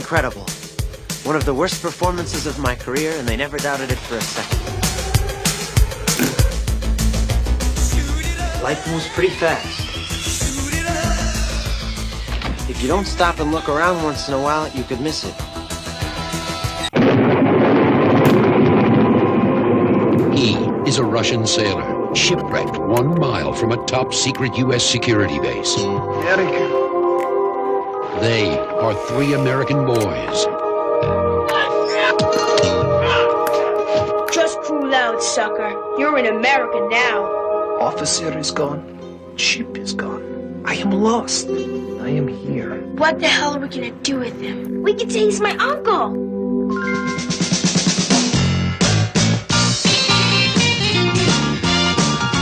incredible. One of the worst performances of my career, and they never doubted it for a second. Life moves pretty fast. If you don't stop and look around once in a while, you could miss it. He is a Russian sailor, shipwrecked 1 mile from a top-secret U.S. security base. America. They are 3 American boys. Just crew loud, sucker. You're in America now. Officer is gone. Ship is gone. I am lost. I am here. What the hell are we gonna do with him? We could say he's my uncle.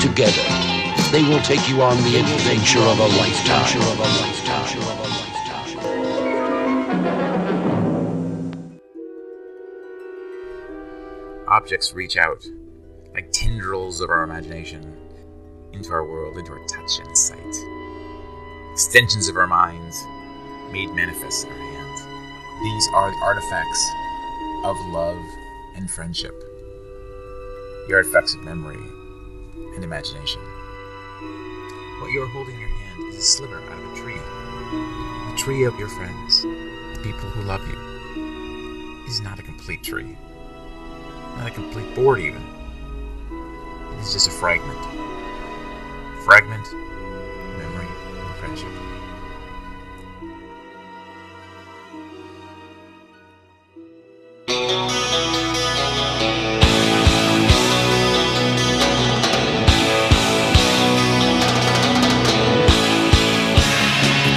Together, they will take you on the adventure of a lifetime. Objects reach out, like tendrils of our imagination, into our world, into our touch and sight. Extensions of our minds, made manifest in our hands. These are the artifacts of love and friendship. The artifacts of memory and imagination. What you are holding in your hand is a sliver out of a tree. The tree of your friends, the people who love you. It is not a complete tree. Not a complete board even. It is just a fragment. Fragment, memory, and friendship.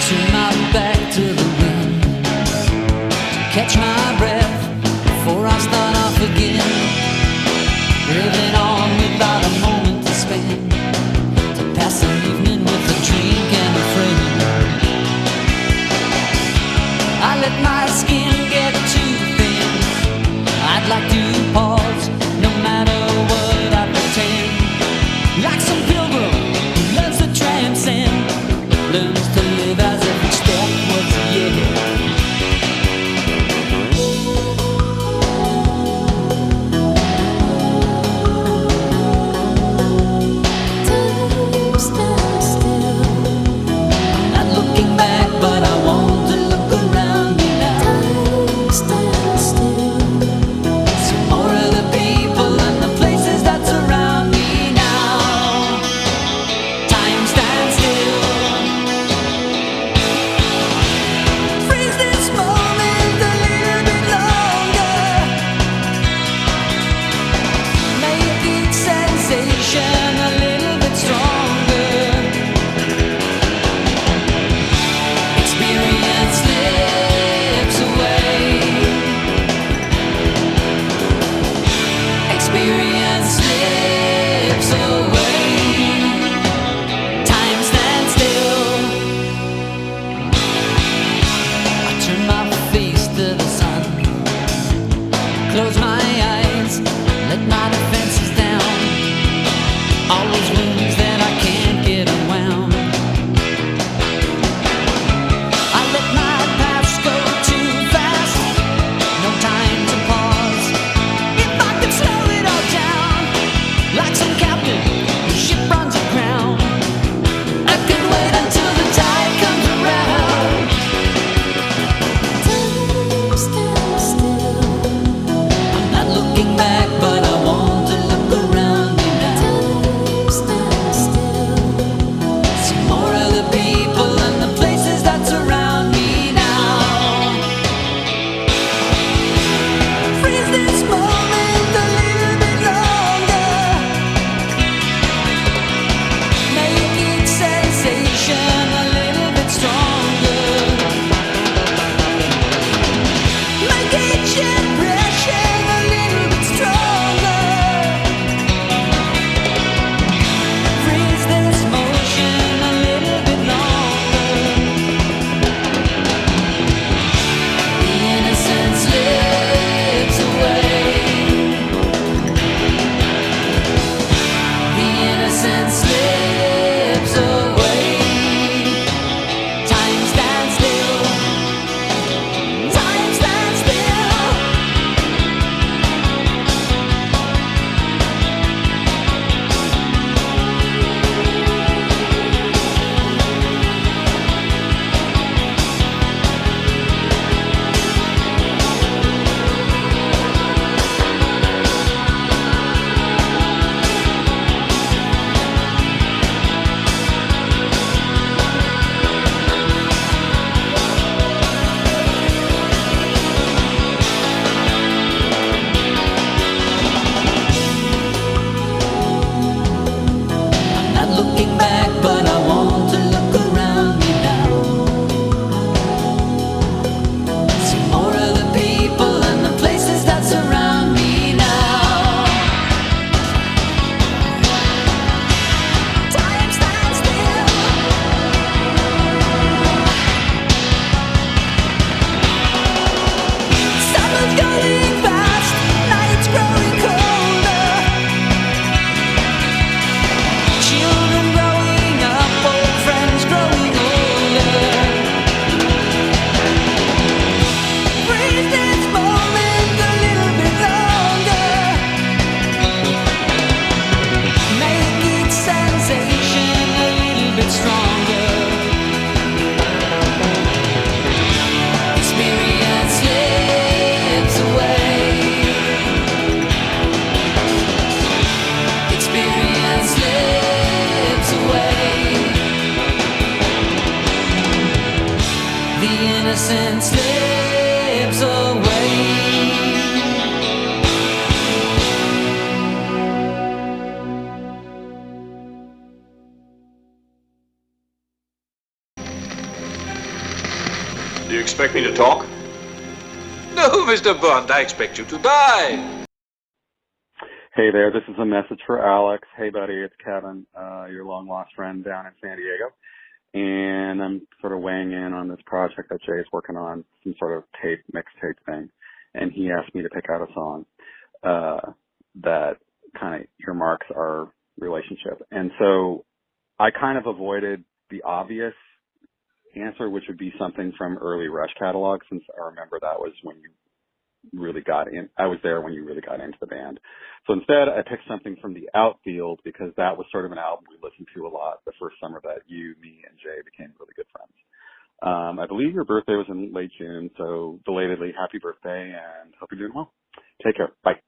Turn my back to the wind to catch my breath before I start off again. Living on without a moment to spend, to pass an evening with a drink and a friend. You expect me to talk? No, Mr. Bond, I expect you to die. Hey there, this is a message for Alex. Hey buddy, it's Kevin, your long lost friend down in San Diego. And I'm sort of weighing in on this project that Jay's working on, some sort of mixtape thing. And he asked me to pick out a song that kind of earmarks our relationship. And so I kind of avoided the obvious answer, which would be something from early Rush catalog, since I remember that was when you really got in. I was there when you really got into the band. So instead, I picked something from the Outfield, because that was sort of an album we listened to a lot the first summer that you, me, and Jay became really good friends. I believe your birthday was in late June, so belatedly, happy birthday, and hope you're doing well. Take care. Bye.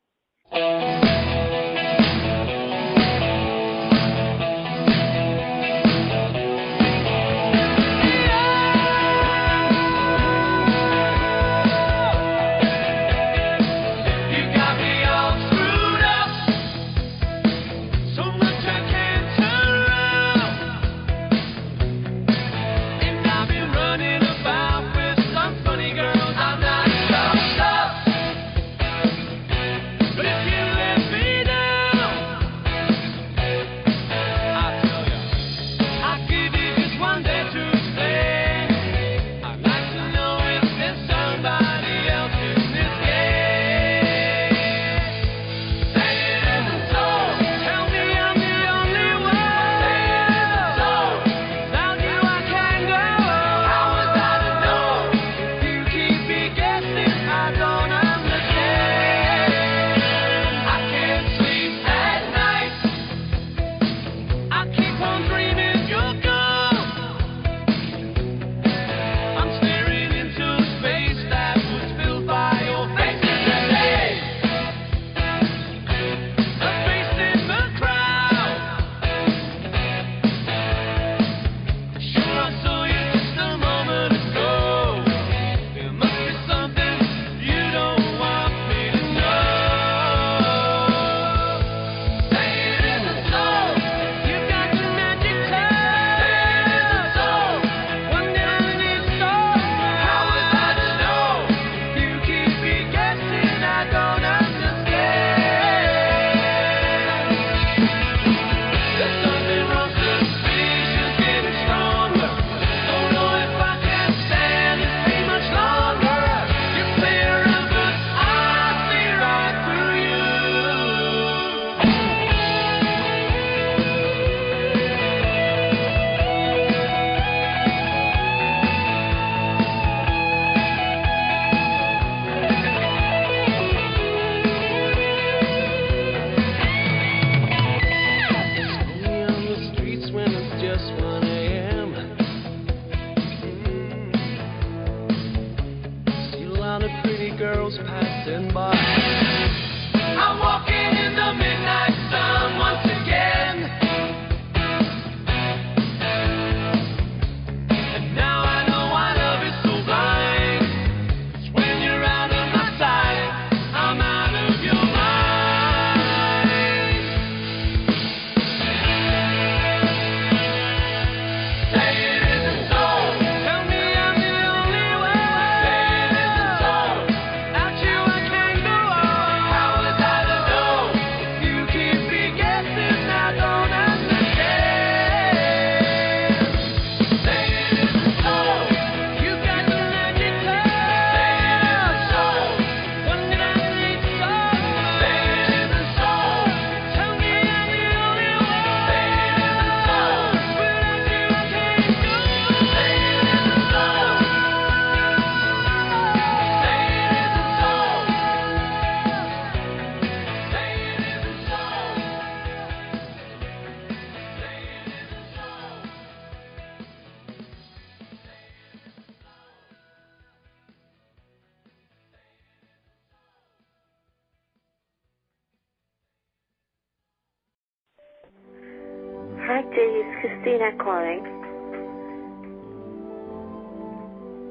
Hi, Jay. It's Christina calling.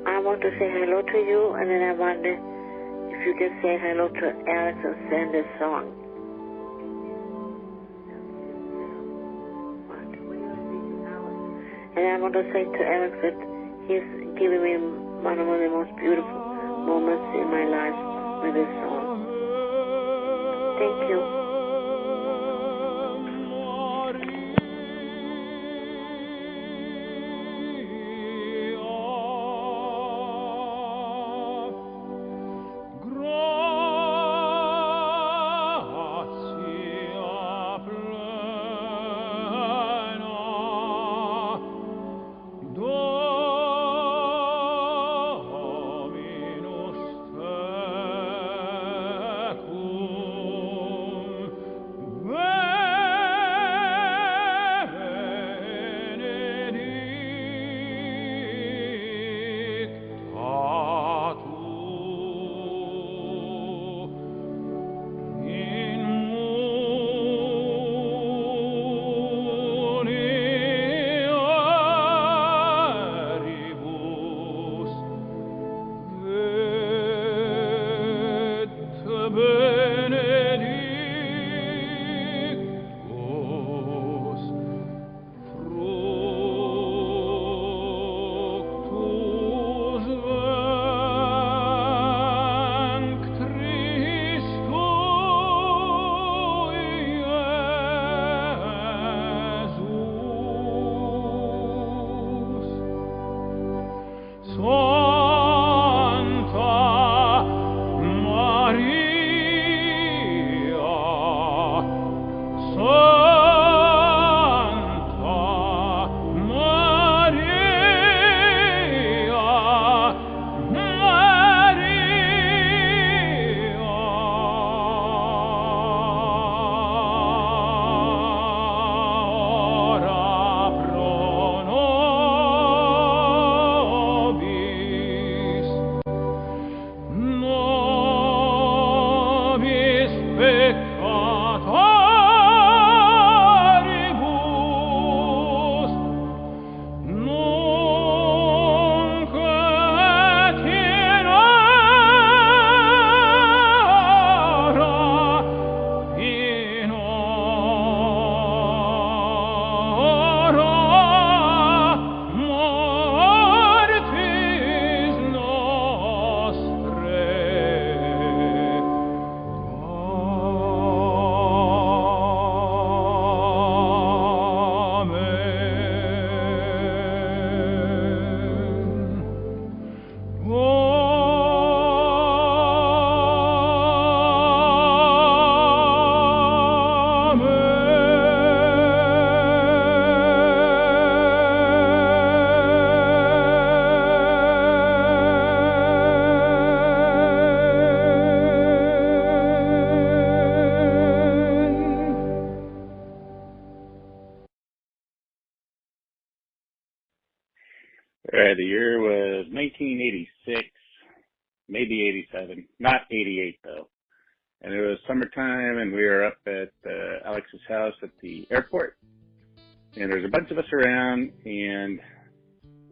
I want to say hello to you, and then I wonder if you can say hello to Alex and send a song. And I want to say to Alex that he's giving me one of the most beautiful moments in my life with this song. Thank you. The year was 1986, maybe 87, not 88 though. And it was summertime, and we were up at Alex's house at the airport. And there's a bunch of us around, and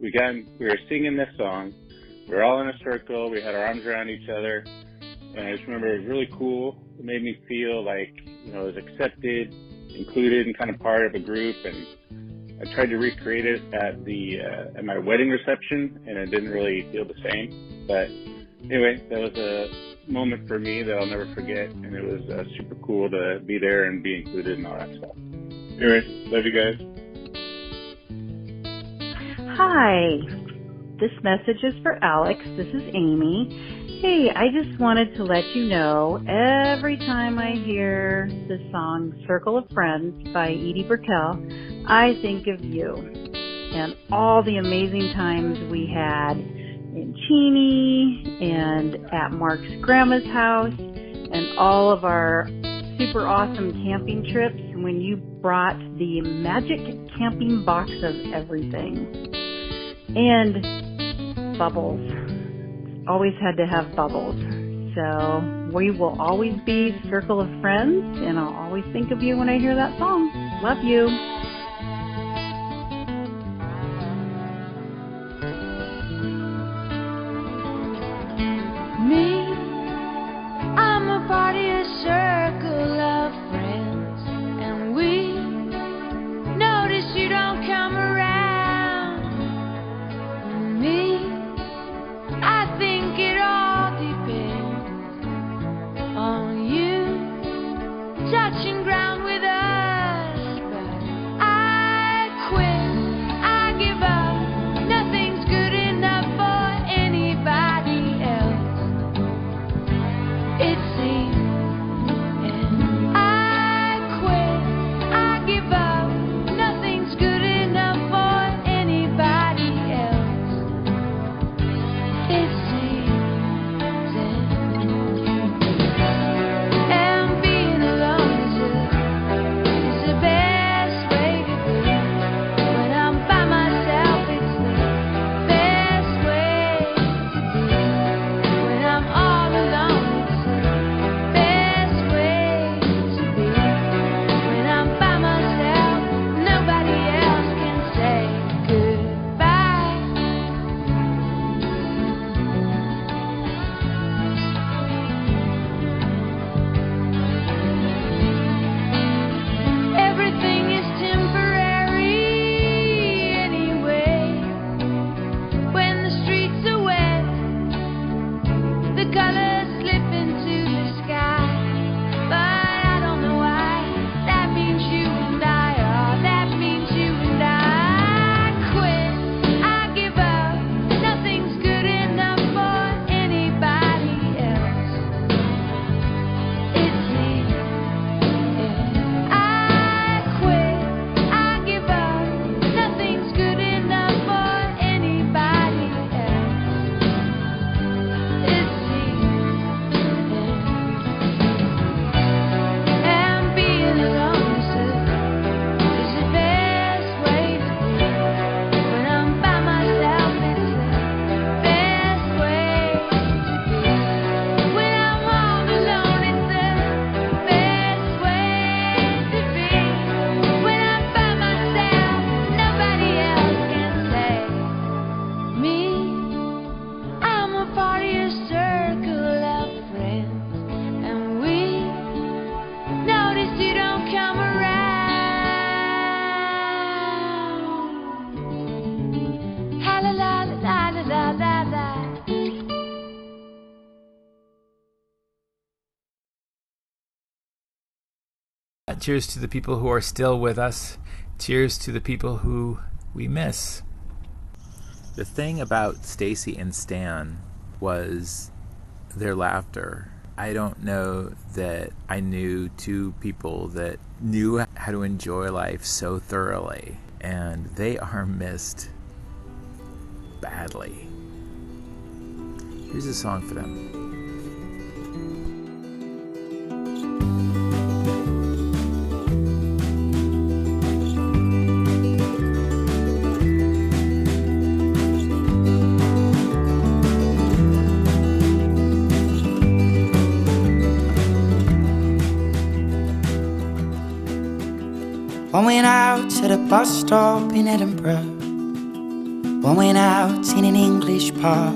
we were singing this song. We were all in a circle. We had our arms around each other. And I just remember it was really cool. It made me feel like, I was accepted, included, and kind of part of a group. And I tried to recreate it at my wedding reception, and it didn't really feel the same. But anyway, that was a moment for me that I'll never forget, and it was super cool to be there and be included and all that stuff. Anyway, love you guys. Hi, this message is for Alex. This is Amy. Hey, I just wanted to let you know, every time I hear the song Circle of Friends by Edie Brickell, I think of you and all the amazing times we had in Cheney and at Mark's grandma's house and all of our super awesome camping trips when you brought the magic camping box of everything. And bubbles. Always had to have bubbles. So we will always be Circle of Friends, and I'll always think of you when I hear that song. Love you. Me, I'm a part of your circle of friends, and we notice you don't come around. Me, touching ground with us. But I quit, I give up. Nothing's good enough for anybody else, it seems. And I quit, I give up. Nothing's good enough for anybody else, it seems. And being alone is the best way to be. When I'm by myself, it's the best way to be. When I'm all alone, it's the best way to be. When I'm by myself, nobody else can say goodbye. Everything is temporary anyway. When the streets are wet, the colors slip into the sky. But I don't know why. That means you and I, oh, that means you and I. Quit, I give up. Nothing's good enough for anybody else, it seems. I quit, I give up. Nothing's good enough for anybody else, it seems. And being alone is the best way to be. When I'm by myself, it's the best way to be. When I'm all alone, it's the best way to be. When I'm by myself, nobody else can say me. I'm a part of your circle of friends, and we notice you don't come around. Ha la la la la la la la. Cheers to the people who are still with us. Cheers to the people who we miss. The thing about Stacy and Stan was their laughter. I don't know that I knew two people that knew how to enjoy life so thoroughly, and they are missed badly. Here's a song for them. One went out to the bus stop in Edinburgh. One went out in an English park.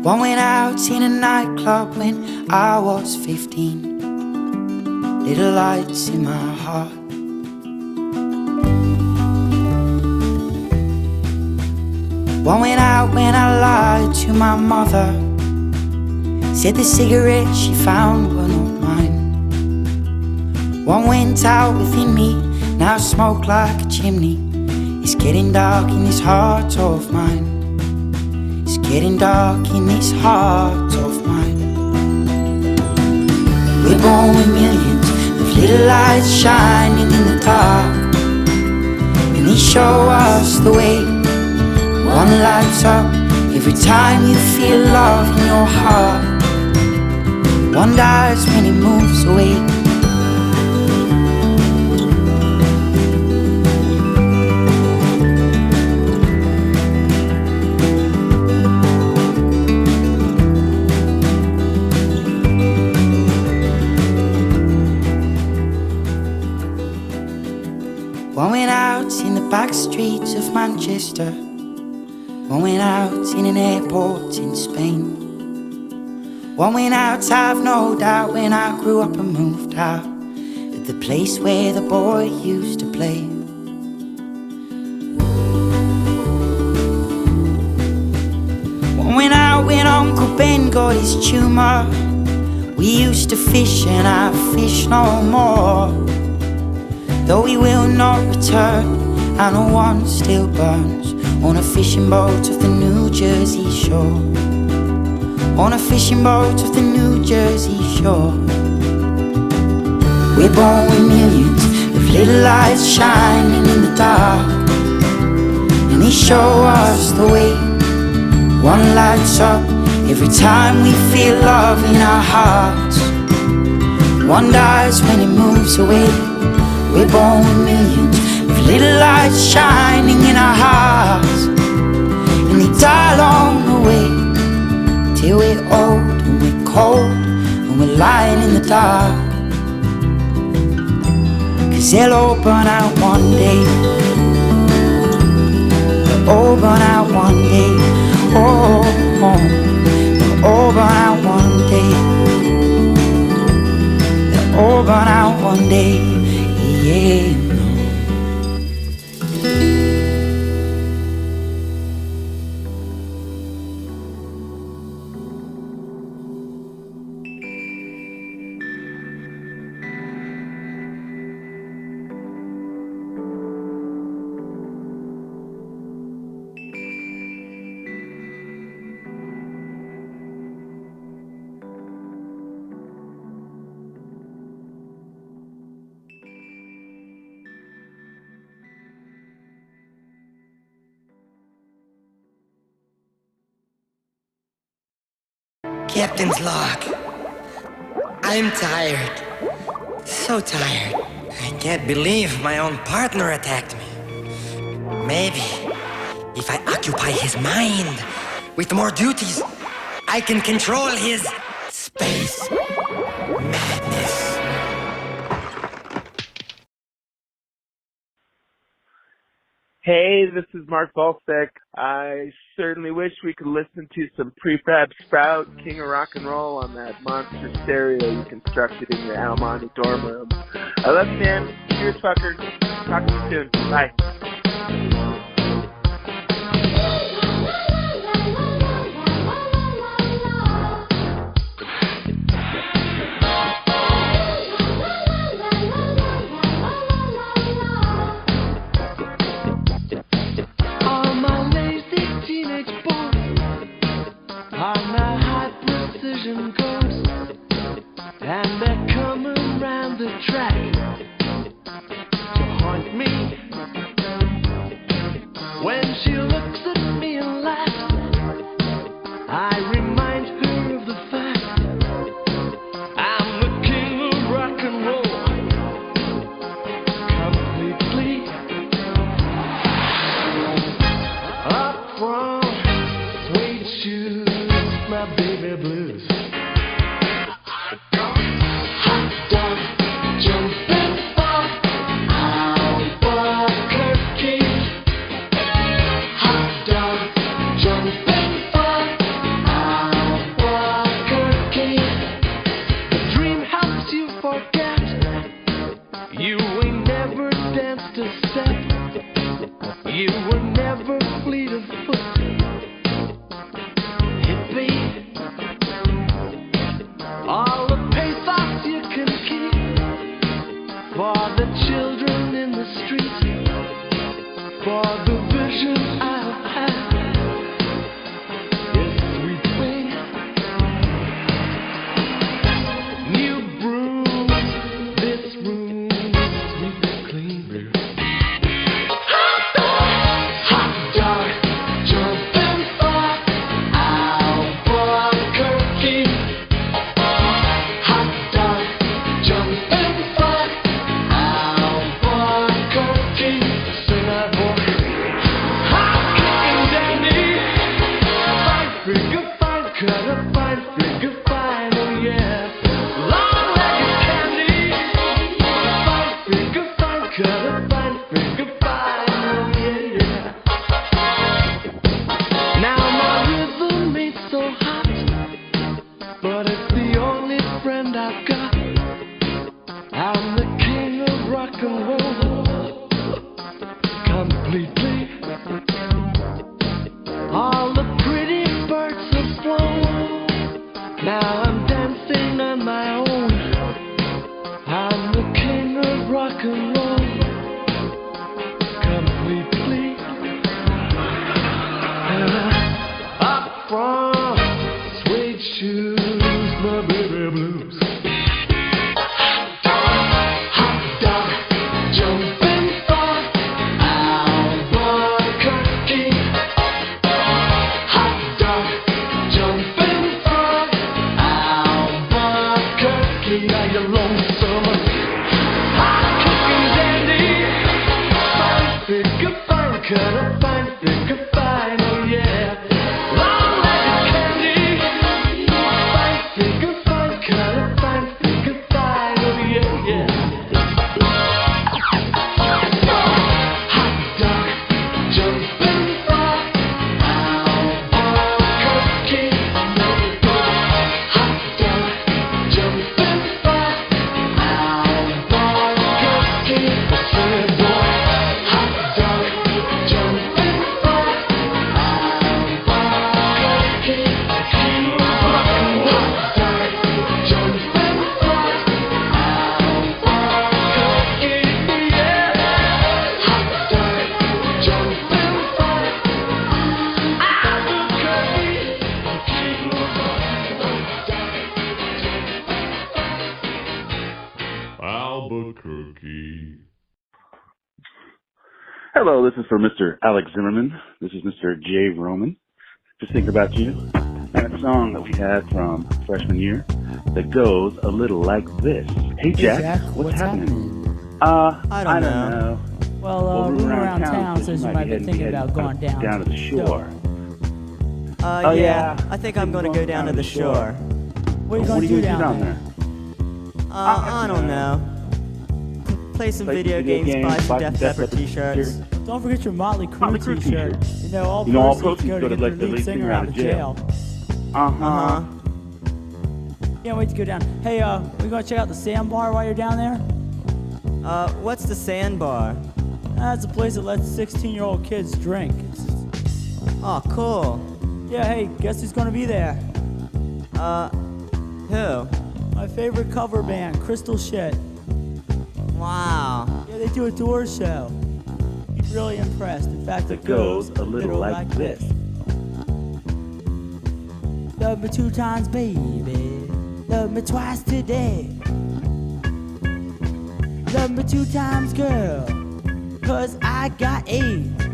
One went out in a nightclub when I was 15. Little lights in my heart. One went out when I lied to my mother. Said the cigarettes she found were not mine. One went out within me, now I smoke like a chimney. It's getting dark in this heart of mine. It's getting dark in this heart of mine. We're born with millions of little lights shining in the dark, and they show us the way. One lights up every time you feel love in your heart. One dies when it moves away. One went out in the back streets of Manchester. One went out in an airport in Spain. One went out, I've no doubt, when I grew up and moved out, at the place where the boy used to play. One went out when Uncle Ben got his tumour. We used to fish and I fish no more. Though we will not return, I know one still burns on a fishing boat off the New Jersey shore. On a fishing boat off the New Jersey shore. We're born with millions of little lights shining in the dark, and they show us the way. One lights up every time we feel love in our hearts. One dies when it moves away. We're born with millions of little lights shining in our hearts, and they die along the way, till we're old and we're cold and we're lying in the dark. 'Cause they'll all burn out one day. They'll all burn out one day. Oh, they'll all burn out one day. They'll all burn out one day. Yeah. Captain's log. I'm tired. So tired. I can't believe my own partner attacked me. Maybe if I occupy his mind with more duties, I can control his space madness. Hey, this is Mark Volstick. I certainly wish we could listen to some Prefab Sprout, King of Rock and Roll on that monster stereo you constructed in your Almani dorm room. I love you, man. Cheers, fucker. Talk to you soon. Bye. And they're coming round the track to haunt me. When she looks at me and laughs, I remind her of the fact I'm the king of rock and roll, completely. Up from suede shoes, my baby blues. You were never fleet of foot, hippie. All the pathos you can keep for the children in the street, for the vision I've had is sweet thing. New broom, this room, sweep it clean. All the pretty birds have flown. Now I'm dancing on my Albuquerque. Hello, this is for Mr. Alex Zimmerman. This is Mr. Jay Roman. Just thinking about you. And a song that we had from freshman year that goes a little like this. Hey Jack, what's happening? I don't know. Well, we were around town, so you might be thinking about going down to the shore. Yeah, I think I'm going to go down to the shore. What are you going to do down there? I don't know. Play some video games, buy some Def Leppard t-shirts. Don't forget your Motley Crue t-shirt. All proceeds go to get the lead singer out of jail. Can't wait to go down. Hey, we going to check out the Sandbar while you're down there? What's the Sandbar? That's a place that lets 16-year-old kids drink. Oh, cool. Yeah, hey, guess who's going to be there? Who? My favorite cover band, Crystal Shit. Wow. Yeah, they do a tour show. You'd be really impressed. In fact, it goes a little like this. Love me 2 times, baby. Love me twice today. Love me 2 times, girl. 'Cause I got AIDS.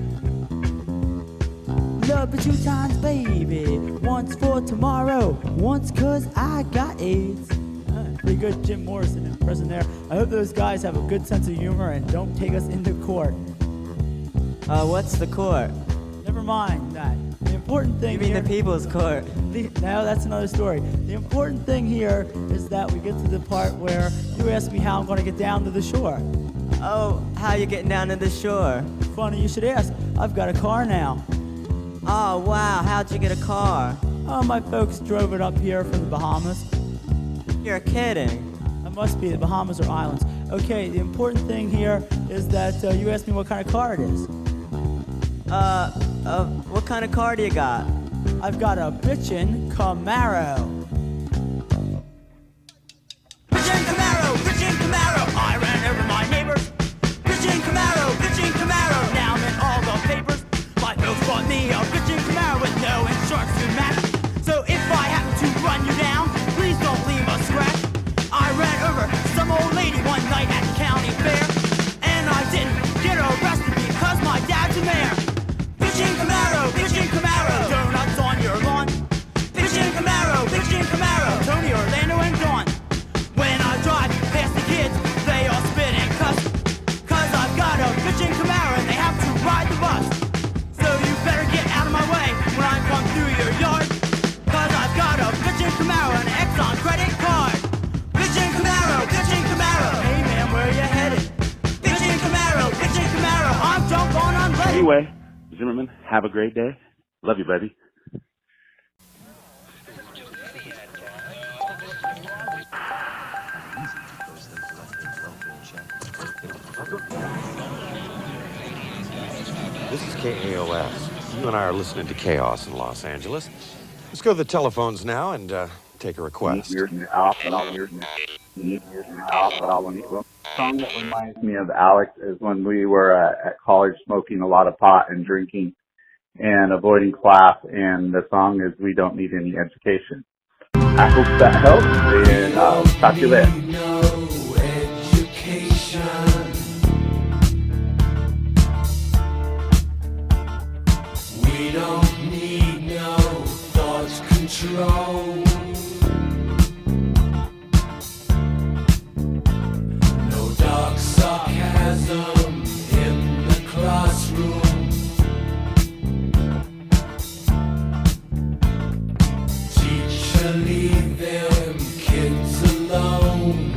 Love me 2 times, baby. Once for tomorrow. Once 'cause I got AIDS. Pretty good Jim Morrison impression there. I hope those guys have a good sense of humor and don't take us into court. What's the court? Never mind that. The important thing You mean here, the People's Court? No, that's another story. The important thing here is that we get to the part where you ask me how I'm going to get down to the shore. Oh, how you getting down to the shore? Funny you should ask. I've got a car now. Oh, wow. How'd you get a car? Oh, my folks drove it up here from the Bahamas. You're kidding. It must be the Bahamas or islands. Okay, the important thing here is that you asked me what kind of car it is. What kind of car do you got? I've got a bitchin' Camaro. Bitchin' Camaro, I ran over my neighbors. Bitchin' Camaro, now I'm in all the papers. My folks bought me a bitchin' Camaro with no insurance to match. So if I happen to run you down, please don't leave a scratch. I ran over some old lady one night at the county fair, and I didn't get arrested because my dad's a mayor. Bitchin' Camaro, donuts on your lawn. Bitchin' Camaro, Tony, Orlando, and Dawn. When I drive past the kids, they all spit and cuss. 'Cause I've got a bitchin' Camaro and they have to ride the bus. So you better get out of my way when I come through your yard. 'Cause I've got a bitchin' Camaro and an Exxon credit card. Bitchin' Camaro, hey man, where you headed? Bitchin' Camaro, I'm drunk on unleaded. Anyway, Zimmerman, have a great day. Love you, buddy. This is KAOS. You and I are listening to Chaos in Los Angeles. Let's go to the telephones now and take a request. Song that reminds me of Alex is when we were at college smoking a lot of pot and drinking and avoiding class, and the song is We Don't Need Any Education. I hope that helps, and I'll talk to you later. We don't need no thought control. No dark sarcasm in the classroom. Teacher, leave them kids alone.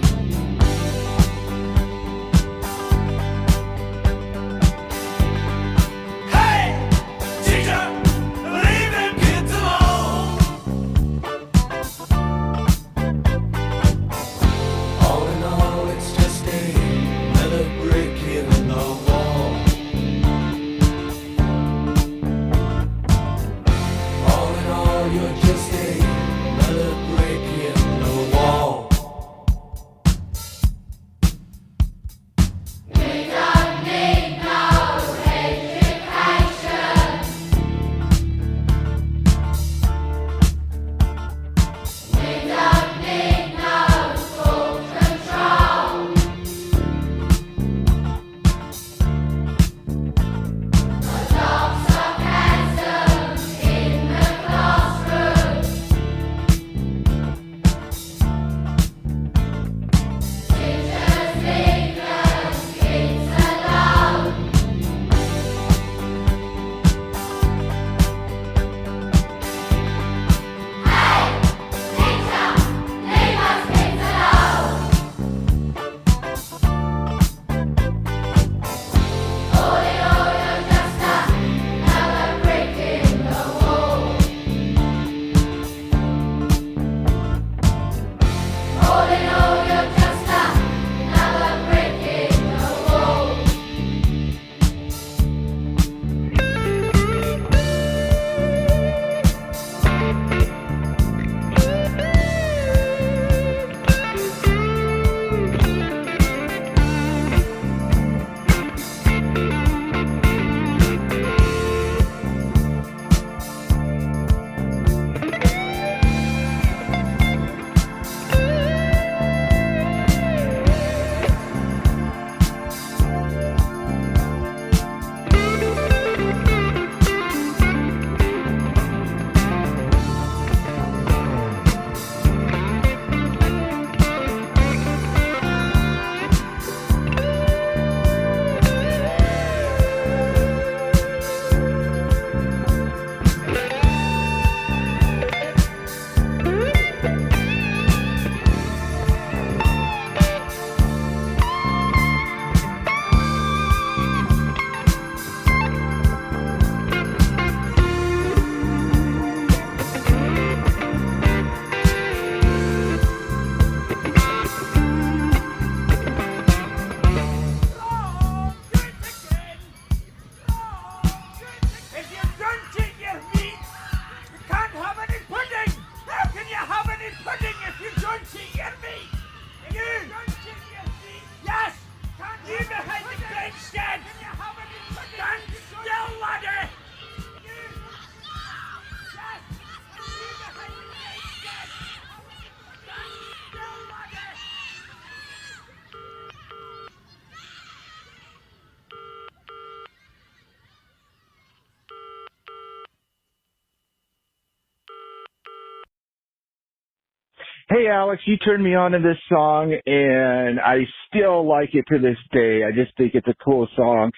Hey, Alex, you turned me on to this song, and I still like it to this day. I just think it's a cool song.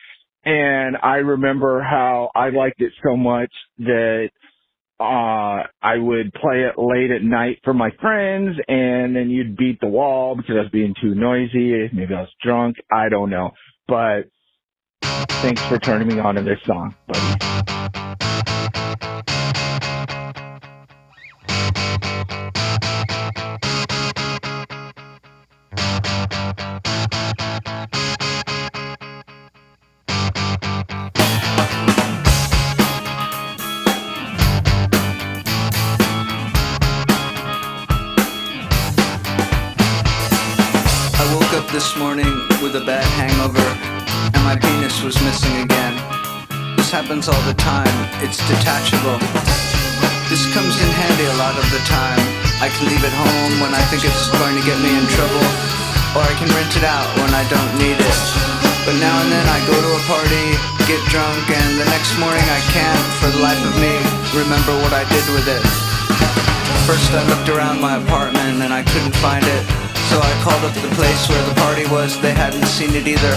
And I remember how I liked it so much that I would play it late at night for my friends, and then you'd beat the wall because I was being too noisy. Maybe I was drunk. I don't know. But thanks for turning me on to this song, buddy. I woke up this morning with a bad hangover, and my penis was missing again. This happens all the time, it's detachable. This comes in handy a lot of the time. I can leave it home when I think it's going to get me in trouble, or I can rent it out when I don't need it. But now and then I go to a party, get drunk, and the next morning I can't, for the life of me, remember what I did with it. First I looked around my apartment and I couldn't find it, so I called up the place where the party was. They hadn't seen it either.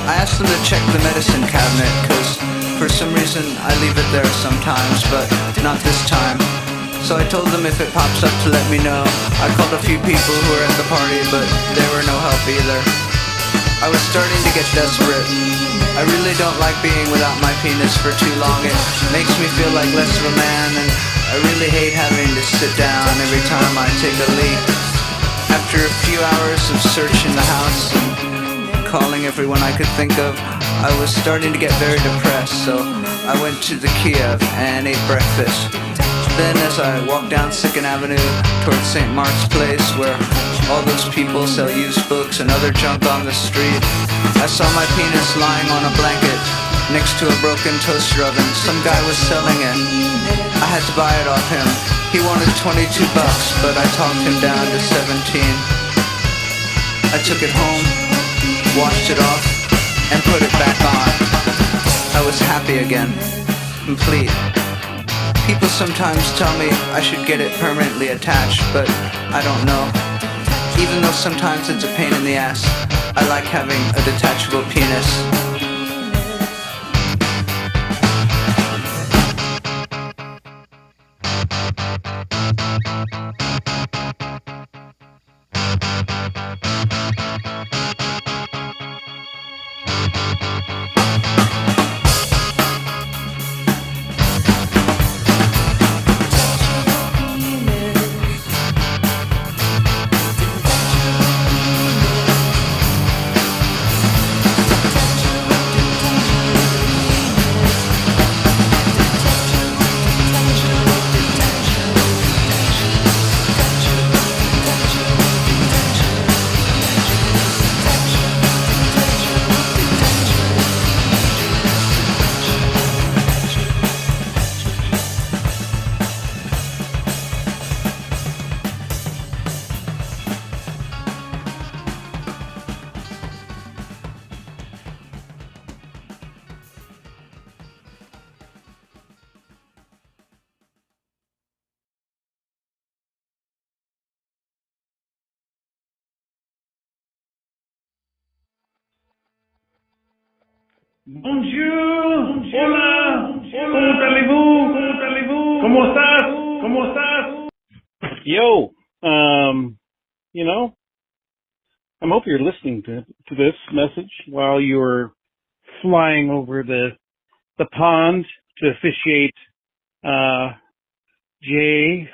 I asked them to check the medicine cabinet, cause for some reason I leave it there sometimes, but not this time. So I told them if it pops up to let me know. I called a few people who were at the party, but they were no help either. I was starting to get desperate. I really don't like being without my penis for too long. It makes me feel like less of a man, and I really hate having to sit down every time I take a leak. After a few hours of searching the house and calling everyone I could think of, I was starting to get very depressed, so I went to the Kiev and ate breakfast. Then as I walked down 2nd Avenue towards St. Mark's Place, where all those people sell used books and other junk on the street, I saw my penis lying on a blanket next to a broken toaster oven. Some guy was selling it. I had to buy it off him. He wanted $22, but I talked him down to 17. I took it home, washed it off, and put it back on. I was happy again, complete. People sometimes tell me I should get it permanently attached, but I don't know. Even though sometimes it's a pain in the ass, I like having a detachable penis. Bonjour, hola, ¿cómo allez-vous? ¿Cómo allez-vous? ¿Cómo estás? ¿Cómo estás? Yo, you know, I hope you're listening to this message while you're flying over the pond to officiate Jay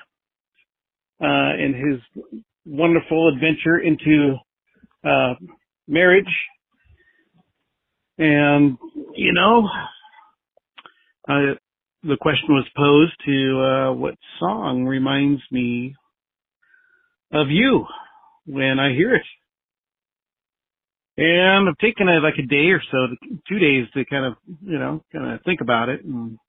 in his wonderful adventure into marriage. And, you know, the question was posed to what song reminds me of you when I hear it. And I've taken like a day or so, 2 days to kind of think about it. And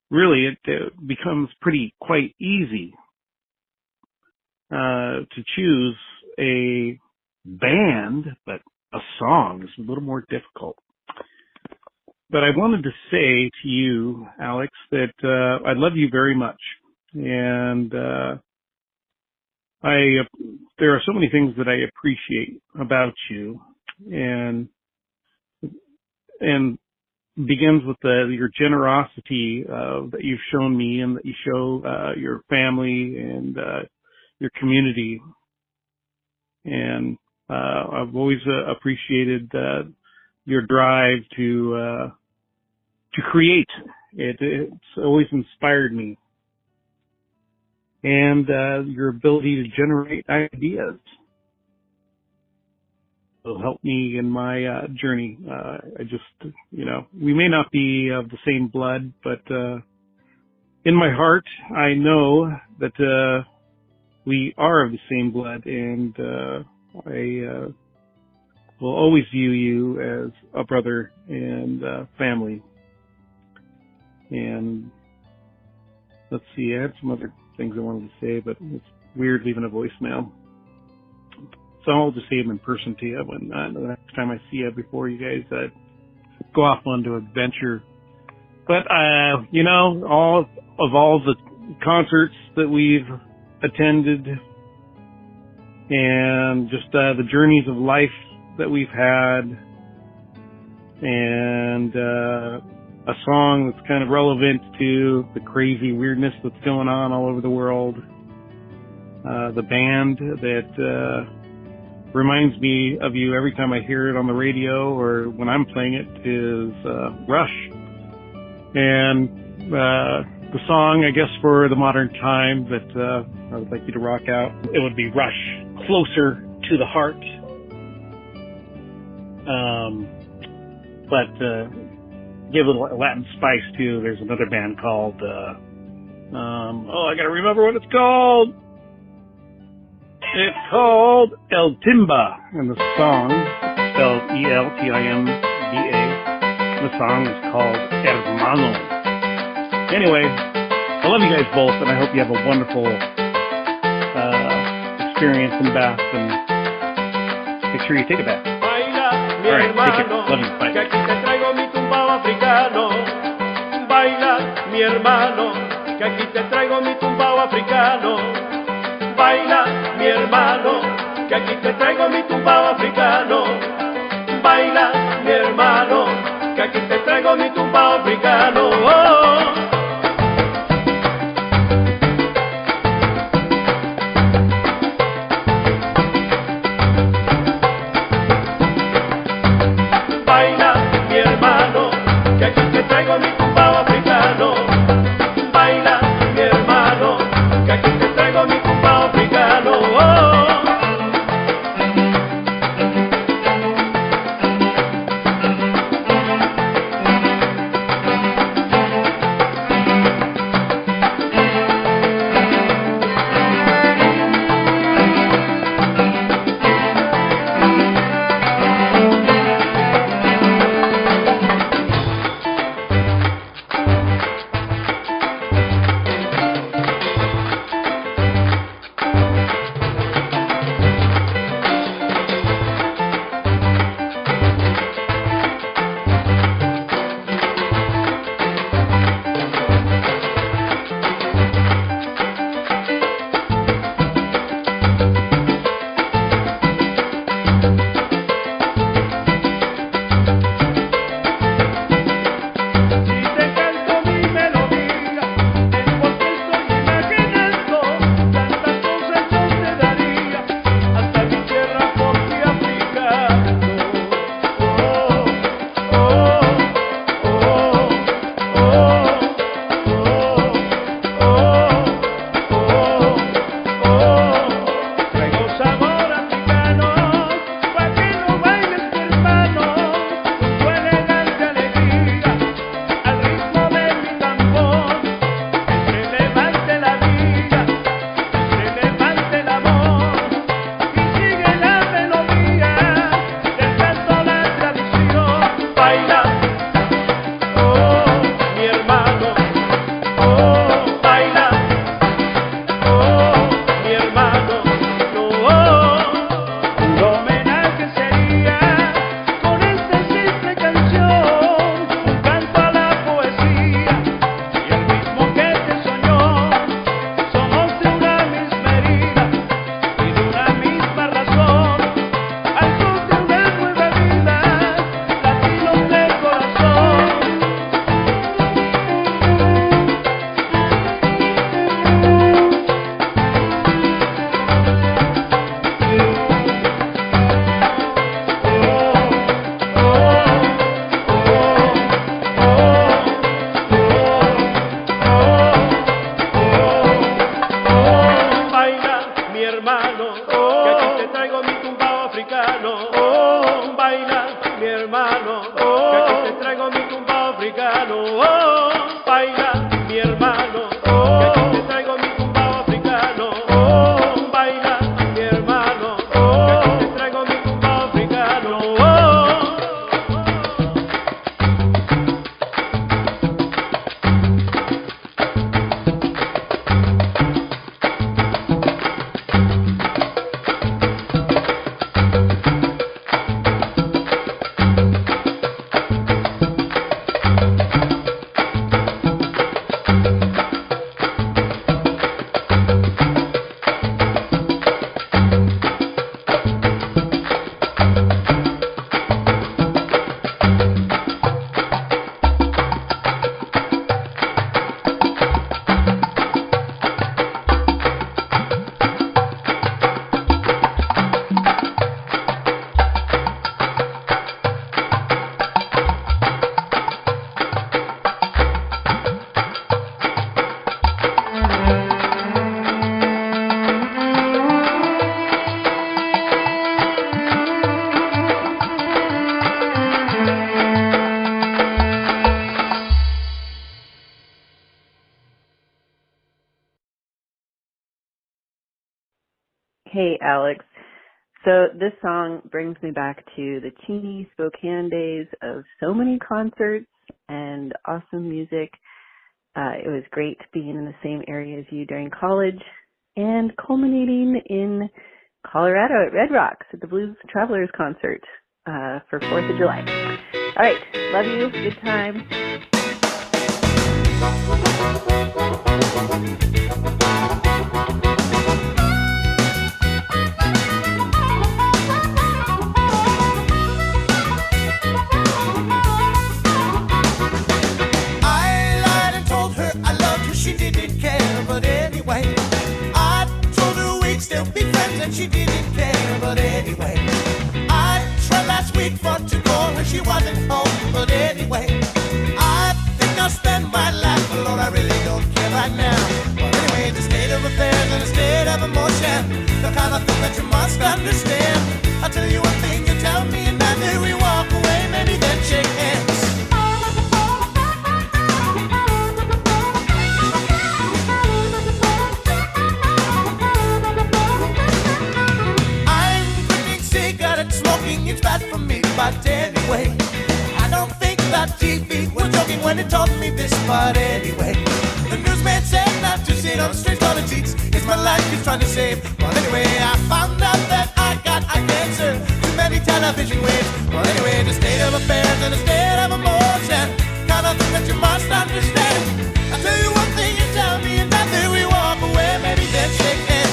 really it becomes quite easy to choose a band, but a song is a little more difficult. But I wanted to say to you, Alex, that I love you very much, and there are so many things that I appreciate about you, and begins with your generosity that you've shown me, and that you show your family and your community. And I've always appreciated your drive to create. It's always inspired me, and your ability to generate ideas will help me in my journey. I just, we may not be of the same blood, but in my heart, I know that we are of the same blood, and I will always view you as a brother and family. And let's see, I had some other things I wanted to say, but it's weird leaving a voicemail. So I'll just say them in person to you when the next time I see you, before you guys go off onto an adventure. But all the concerts that we've attended, and just the journeys of life that we've had, and a song that's kind of relevant to the crazy weirdness that's going on all over the world. The band that reminds me of you every time I hear it on the radio or when I'm playing it is Rush. And the song, I guess, for the modern time that I would like you to rock out, it would be Rush, Closer to the Heart. But give it a Latin spice too. There's another band called I gotta remember what it's called. It's called El Timba, and the song spelled ELTIMBA. The song is called Hermano. Anyway, I love you guys both, and I hope you have a wonderful experience in Bath, and make sure you take a bath. All right, take care. Love you. Bye. Que aquí te traigo mi tumbao africano. Baila, mi hermano, que aquí te traigo mi tumbao africano. Baila, mi hermano, que aquí te traigo mi tumbao africano. Baila, mi hermano, que aquí te traigo mi tumbao africano. que aquí te traigo mi tumbao africano. Baila, mi hermano, que aquí te traigo mi tumbao africano. Baila, mi hermano, que aquí te traigo mi tumbao africano. Baila, mi hermano, que aquí te traigo mi tumbao africano. Hey, Alex. So this song brings me back to the teeny Spokane days of so many concerts and awesome music. It was great being in the same area as you during college and culminating in Colorado at Red Rocks at the Blues Travelers concert for 4th of July. All right. Love you. Good time. Still be friends and she didn't care, but anyway, I tried last week for to call her, she wasn't home, but anyway, I think I'll spend my life, but Lord, I really don't care right now. But anyway, the state of affairs and the state of emotion, the kind of thing that you must understand. I'll tell you one thing, you tell me, and then we walk away, maybe then shake hands. It's bad for me, but anyway, I don't think that TV was joking when it told me this, but anyway, the newsman said not to sit on the streets on the cheats. It's my life he's trying to save. But anyway, I found out that I got a cancer, too many television waves. But anyway, the state of affairs and the state of emotion, kind of thing that you must understand. I tell you one thing, you tell me, and then we walk away, maybe then shake hands.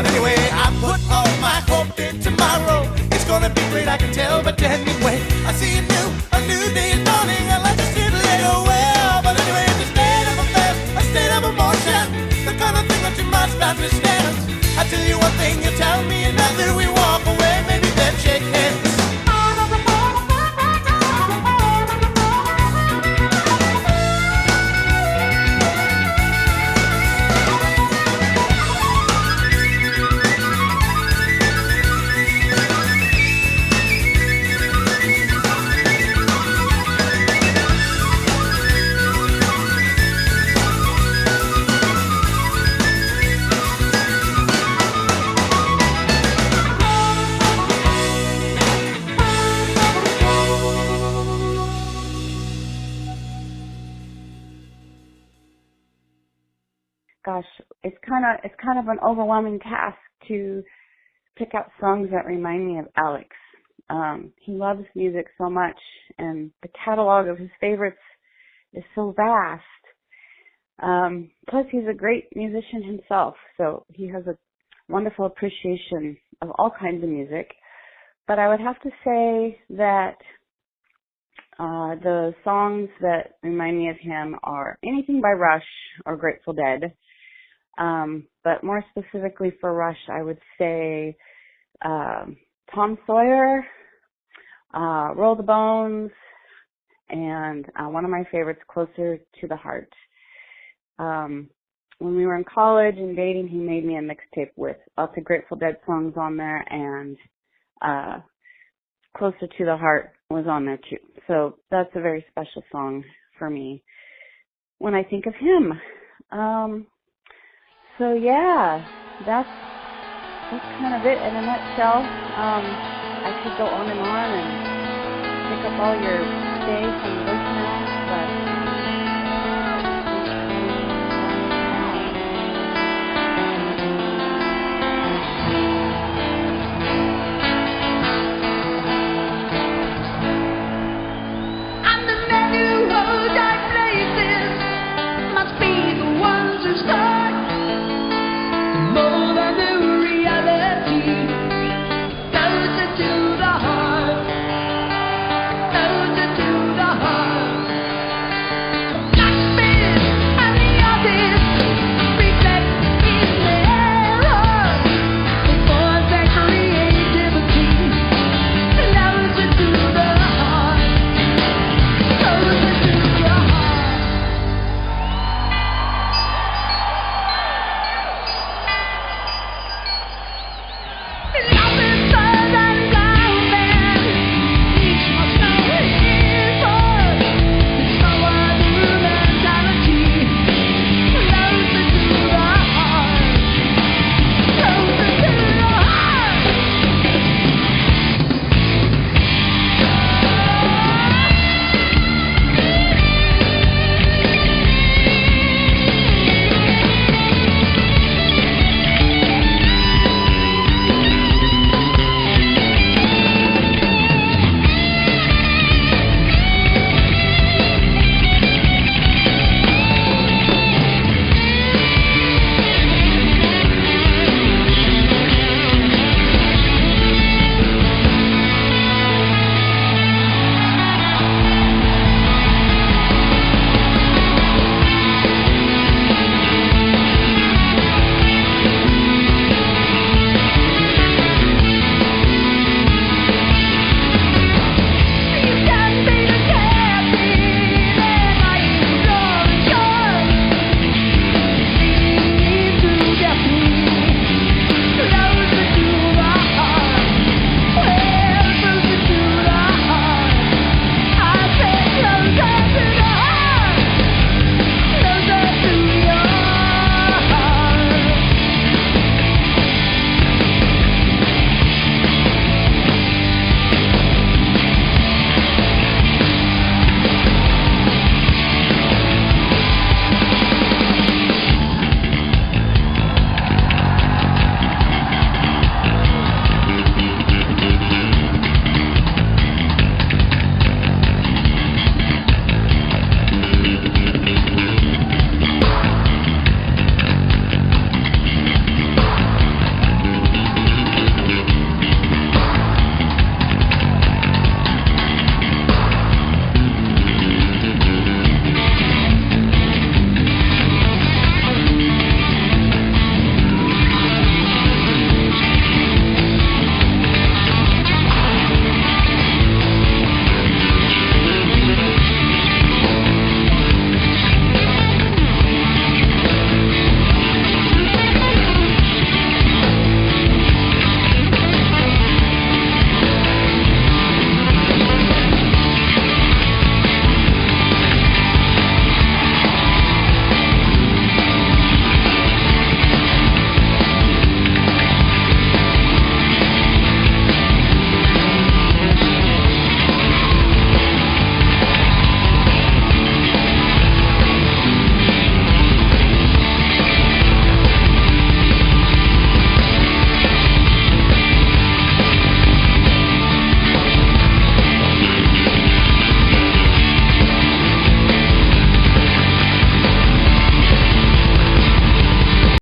But anyway, I put all my hope in tomorrow. It's gonna be great, I can tell. But anyway, I see a new day is dawning. I like to see the later well. But anyway, it's a state of affairs, a state of emotion, the kind of thing that you must understand. I tell you one thing, you tell me another. We walk away, maybe then shake hands. Gosh, it's kind of an overwhelming task to pick out songs that remind me of Alex. He loves music so much, and the catalog of his favorites is so vast. Plus, he's a great musician himself, so he has a wonderful appreciation of all kinds of music. But I would have to say that the songs that remind me of him are anything by Rush or Grateful Dead. But more specifically for Rush, I would say Tom Sawyer, Roll the Bones, and one of my favorites, Closer to the Heart. When we were in college and dating, he made me a mixtape with lots of Grateful Dead songs on there, and Closer to the Heart was on there too. So that's a very special song for me when I think of him. So yeah, that's kind of it in a nutshell. I could go on and pick up all your space and voicemail